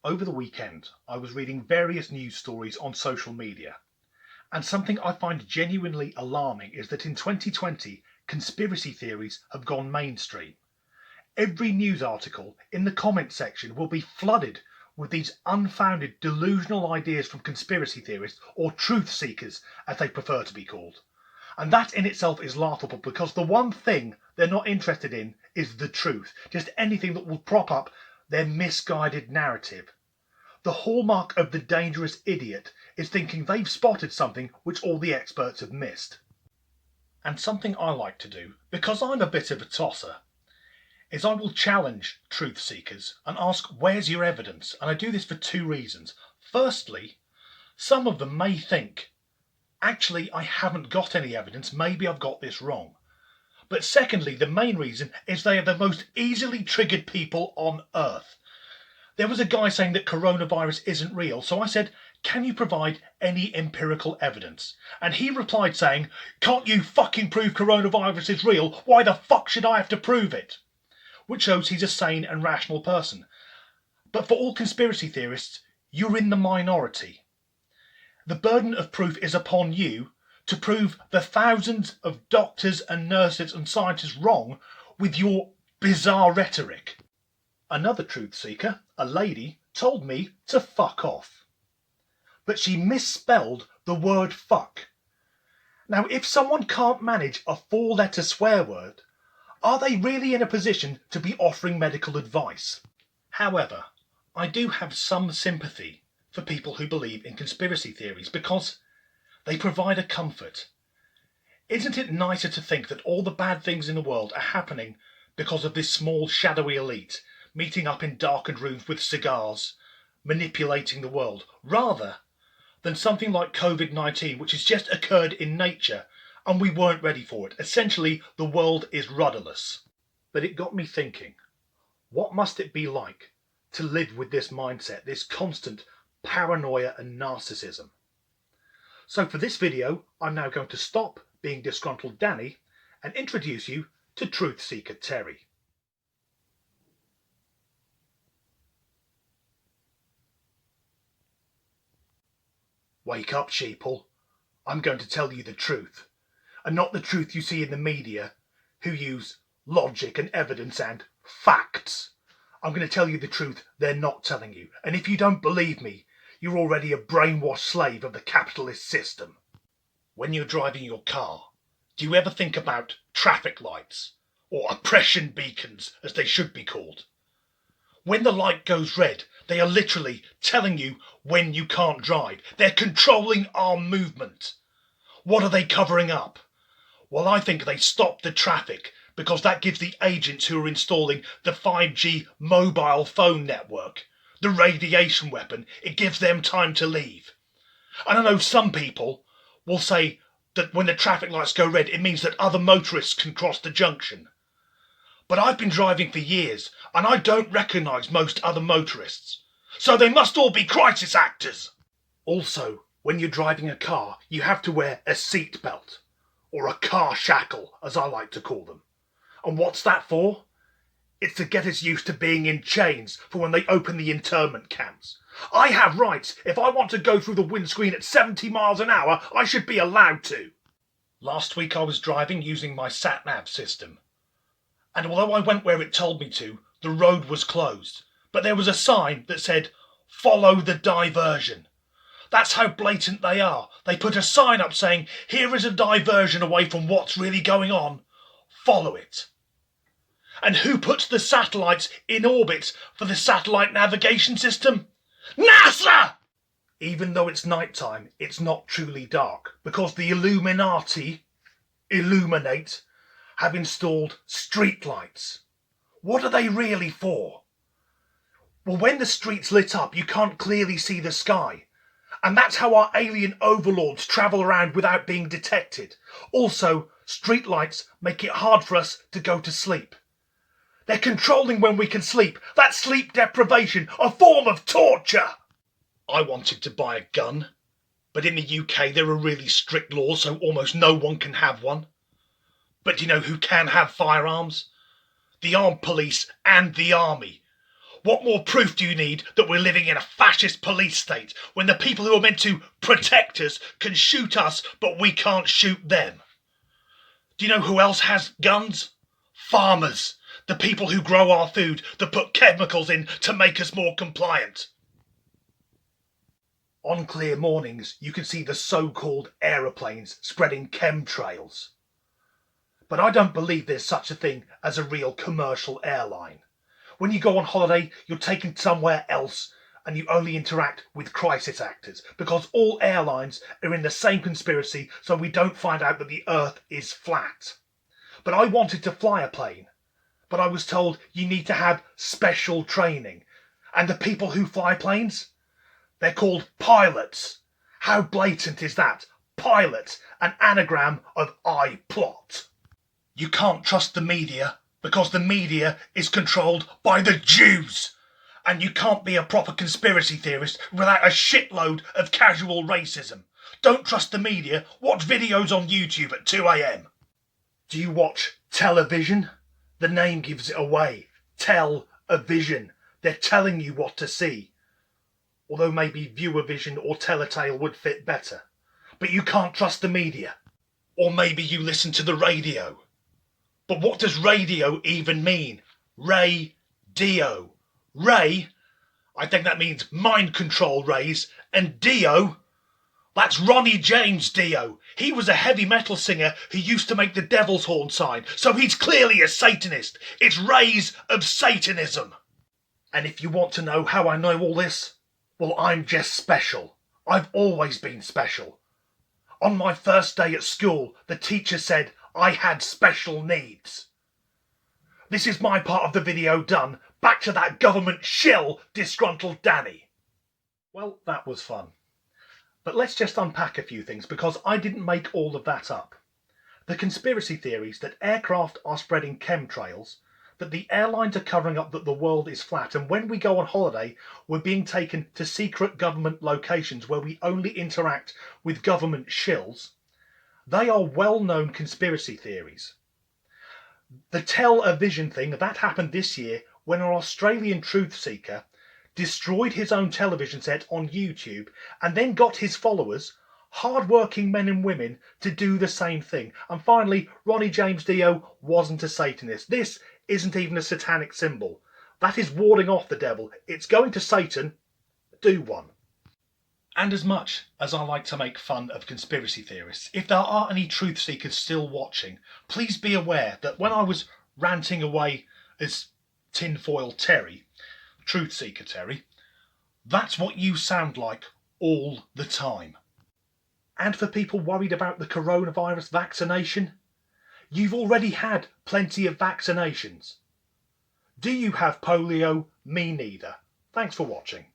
Over the weekend, I was reading various news stories on social media, and something I find genuinely alarming is that in 2020, conspiracy theories have gone mainstream. Every news article in the comment section will be flooded with these unfounded, delusional ideas from conspiracy theorists, or truth seekers, as they prefer to be called. And that in itself is laughable, because the one thing they're not interested in is the truth, just anything that will prop up their misguided narrative. The hallmark of the dangerous idiot is thinking they've spotted something which all the experts have missed. And something I like to do, because I'm a bit of a tosser, is I will challenge truth seekers and ask, where's your evidence? And I do this for two reasons. Firstly, some of them may think, actually, I haven't got any evidence, maybe I've got this wrong. But secondly, the main reason is they are the most easily triggered people on earth. There was a guy saying that coronavirus isn't real, so I said, can you provide any empirical evidence? And he replied saying, can't you fucking prove coronavirus is real? Why the fuck should I have to prove it? Which shows he's a sane and rational person. But for all conspiracy theorists, you're in the minority. The burden of proof is upon you to prove the thousands of doctors and nurses and scientists wrong with your bizarre rhetoric. Another truth seeker, a lady, told me to fuck off. But she misspelled the word fuck. Now, if someone can't manage a four-letter swear word, are they really in a position to be offering medical advice? However, I do have some sympathy for people who believe in conspiracy theories, because they provide a comfort. Isn't it nicer to think that all the bad things in the world are happening because of this small shadowy elite meeting up in darkened rooms with cigars, manipulating the world, rather than something like COVID-19, which has just occurred in nature and we weren't ready for it? Essentially, the world is rudderless. But it got me thinking, what must it be like to live with this mindset, this constant paranoia and narcissism? So for this video, I'm now going to stop being Disgruntled Danny and introduce you to Truth Seeker Terry. Wake up, sheeple. I'm going to tell you the truth, and not the truth you see in the media, who use logic and evidence and facts. I'm going to tell you the truth they're not telling you, and if you don't believe me, you're already a brainwashed slave of the capitalist system. When you're driving your car, do you ever think about traffic lights, or oppression beacons as they should be called? When the light goes red, they are literally telling you when you can't drive. They're controlling our movement. What are they covering up? Well, I think they stop the traffic because that gives the agents who are installing the 5G mobile phone network, the radiation weapon, it gives them time to leave. And I know some people will say that when the traffic lights go red, it means that other motorists can cross the junction. But I've been driving for years and I don't recognise most other motorists. So they must all be crisis actors. Also, when you're driving a car, you have to wear a seat belt, or a car shackle, as I like to call them. And what's that for? It's to get us used to being in chains for when they open the internment camps. I have rights. If I want to go through the windscreen at 70 miles an hour, I should be allowed to. Last week I was driving using my sat-nav system. And although I went where it told me to, the road was closed. But there was a sign that said, follow the diversion. That's how blatant they are. They put a sign up saying, here is a diversion away from what's really going on. Follow it. And who puts the satellites in orbit for the satellite navigation system? NASA! Even though it's nighttime, it's not truly dark, because the Illuminati, illuminate, have installed streetlights. What are they really for? Well, when the street's lit up, you can't clearly see the sky. And that's how our alien overlords travel around without being detected. Also, streetlights make it hard for us to go to sleep. They're controlling when we can sleep. That's sleep deprivation, a form of torture. I wanted to buy a gun, but in the UK there are really strict laws, so almost no one can have one. But do you know who can have firearms? The armed police and the army. What more proof do you need that we're living in a fascist police state when the people who are meant to protect us can shoot us but we can't shoot them? Do you know who else has guns? Farmers. The people who grow our food, that put chemicals in to make us more compliant. On clear mornings, you can see the so-called aeroplanes spreading chemtrails. But I don't believe there's such a thing as a real commercial airline. When you go on holiday, you're taken somewhere else and you only interact with crisis actors because all airlines are in the same conspiracy so we don't find out that the Earth is flat. But I wanted to fly a plane, but I was told you need to have special training. And the people who fly planes? They're called pilots. How blatant is that? Pilot, an anagram of I plot. You can't trust the media because the media is controlled by the Jews. And you can't be a proper conspiracy theorist without a shitload of casual racism. Don't trust the media. Watch videos on YouTube at 2 a.m. Do you watch television? The name gives it away. Tell-a-vision. They're telling you what to see. Although maybe viewer-vision or tell-a-tale would fit better. But you can't trust the media. Or maybe you listen to the radio. But what does radio even mean? Ray-dio. Ray? I think that means mind control rays. And Dio? That's Ronnie James Dio. He was a heavy metal singer who used to make the devil's horn sign. So he's clearly a Satanist. It's rays of Satanism. And if you want to know how I know all this, well, I'm just special. I've always been special. On my first day at school, the teacher said I had special needs. This is my part of the video done. Back to that government shill, Disgruntled Danny. Well, that was fun. But let's just unpack a few things because I didn't make all of that up. The conspiracy theories that aircraft are spreading chemtrails, that the airlines are covering up that the world is flat, and when we go on holiday, we're being taken to secret government locations where we only interact with government shills. They are well-known conspiracy theories. The tell-a-vision thing, that happened this year when an Australian truth seeker destroyed his own television set on YouTube and then got his followers, hard-working men and women, to do the same thing. And finally, Ronnie James Dio wasn't a Satanist. This isn't even a satanic symbol. That is warding off the devil. It's going to Satan. Do one. And as much as I like to make fun of conspiracy theorists, if there are any truth seekers still watching, please be aware that when I was ranting away as tinfoil Terry, truth seeker Terry, that's what you sound like all the time. And for people worried about the coronavirus vaccination, you've already had plenty of vaccinations. Do you have polio? Me neither. Thanks for watching.